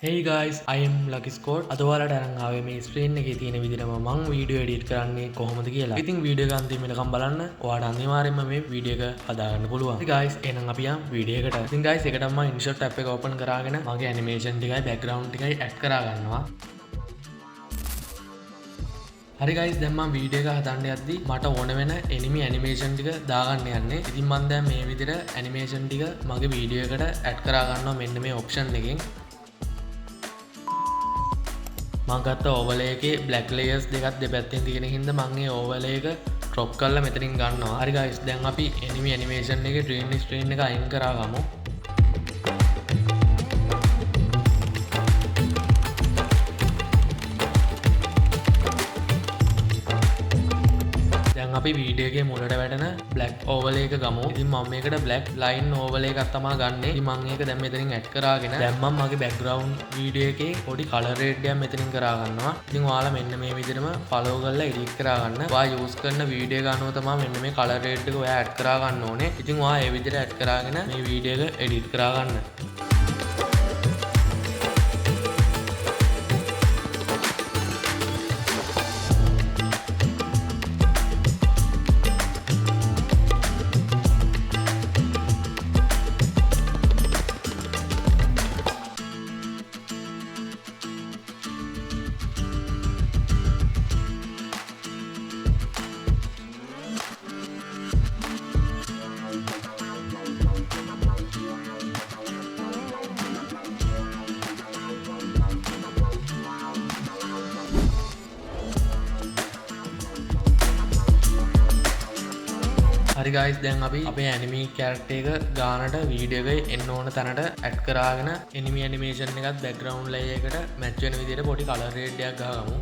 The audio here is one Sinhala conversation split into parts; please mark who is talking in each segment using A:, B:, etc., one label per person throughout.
A: Hey guys, I am Lucky Scott. අද ඔයාලට අරන් ආවේ මේ ස්ක්‍රීන් එකේ තියෙන විදිහටම මම වීඩියෝ එඩිට් කරන්නේ කොහොමද කියලා. ඉතින් වීඩියෝ එක අන්තිමටකම් බලන්න. ඔයාලට අනිවාර්යයෙන්ම මේ වීඩියෝ එක හදාගන්න පුළුවන්. ඉතින් guys, එහෙනම් අපි යමු වීඩියෝ එකට. ඉතින් guys, ඒකටම මම InShot app එක open කරාගෙන මගේ animation ටිකයි background ටිකයි add කරා ගන්නවා. හරි guys, දැන් මම වීඩියෝ එක හදන්න යද්දි මට ඕන වෙන enemy animation ටික දාගන්න යන්නේ. ඉතින් මම දැන් මේ විදිහට animation ටික මගේ වීඩියෝ එකට add කරා ගන්නවා මෙන්න මේ option එකෙන්. මම ගත්ත ඕවර්ලේ එකේ black layers දෙකක් දෙපැත්තෙන් තියෙන හින්දා මම මේ ඕවර්ලේ එක crop කරලා මෙතනින් ගන්නවා. හරි guys, දැන් අපි enemy animation එකේ green screen එක අයින් කරා ගමු. දැන් අපි වීඩියෝ එකේ මුලට වැටෙන black overlay එක ගමු. ඉතින් මම මේකට black line overlay එකක් තමයි ගන්නෙ. ඉතින් මම ඒක දැන් මෙතනින් add කරාගෙන දැන් මම මගේ background වීඩියෝ එකේ පොඩි color grade එකක් මෙතනින් කරා ගන්නවා. ඉතින් ඔයාලා මෙන්න මේ විදිහටම follow කරලා edit කරා ගන්න. ඔයා use කරන වීඩියෝ එක අනුව තමයි මෙන්න මේ color grade එක ඔයා add කරා ගන්න ඕනේ. ඉතින් ඔයා මේ විදිහට add කරාගෙන මේ වීඩියෝ එක edit කරා ගන්න. හරි guys, දැන් අපි අපේ anime character එක ගානට වීඩියෝ එකේ එන්න ඕන තැනට add කරාගෙන enemy animation එකත් background layer එකට match වෙන විදිහට පොඩි color grade එකක් ගහගමු.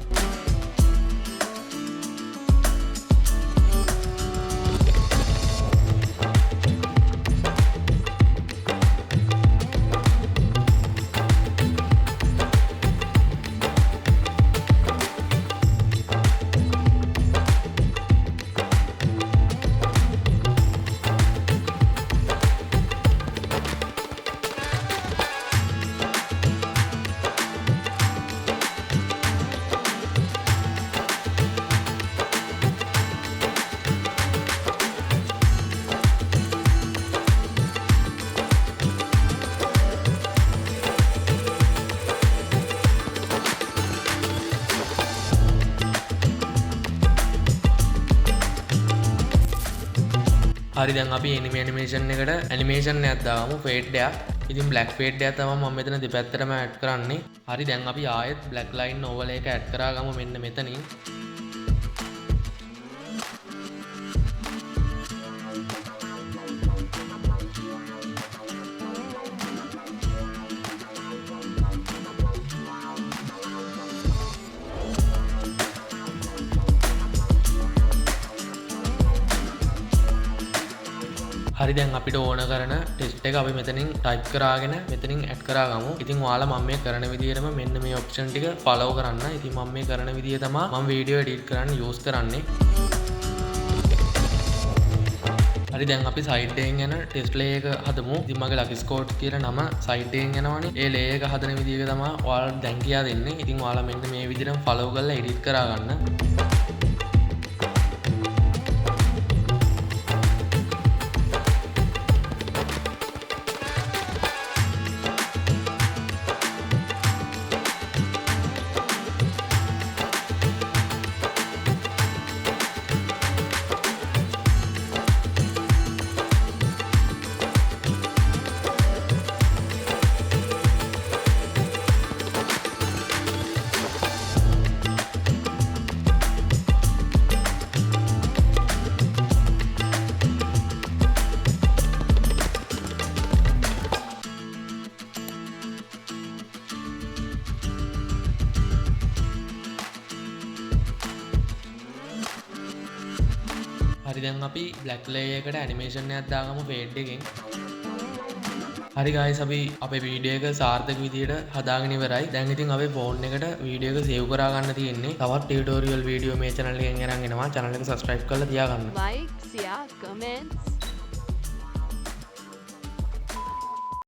A: හරි, දැන් අපි enemy animation එකට animation එකක් දාමු, fade එකක්. ඉතින් black fade එකක් තමයි මම මෙතන දෙපැත්තටම add කරන්නේ. හරි, දැන් අපි ආයෙත් black line overlay එක add කරා ගමු මෙන්න මෙතනින්. හරි, දැන් අපිට ඕන කරන ටෙක්ස්ට් එක අපි මෙතනින් ටයිප් කරාගෙන මෙතනින් ඇඩ් කරා ගමු. ඉතින් ඔයාලා මම මේ කරන විදිහටම මෙන්න මේ ඔප්ෂන් ටික ෆලෝ කරන්න. ඉතින් මම මේ කරන විදිහ තමයි මම වීඩියෝ එඩිට් කරන්න යූස් කරන්නේ. හරි, දැන් අපි සයිඩ් එකෙන් යන ටෙක්ස්ට් ලේයර් එක හදමු. ඉතින් මගේ Lucky Scott කියලා නම සයිඩ් එකෙන් යනවනේ. ඒ ලේයර් එක හදන විදිහ තමයි ඔයාලට දැන් කියා දෙන්නේ. ඉතින් ඔයාලා මෙන්න මේ විදිහටම ෆලෝ කරලා එඩිට් කරා ගන්න. හරි, දැන් අපි black layer එකට animation එකක් දාගමු fade එකෙන්. හරි guys, අපි අපේ වීඩියෝ එක සාර්ථක විදිහට හදාගෙන ඉවරයි. දැන් ඉතින් අපේ ෆෝන් එකට වීඩියෝ එක සේව් කරා ගන්න තියෙන්නේ. තවත් ටියුටෝරියල් වීඩියෝ මේ channel එකෙන් අරන් එනවා. channel එක subscribe කරලා තියාගන්න.
B: Like, share, comments.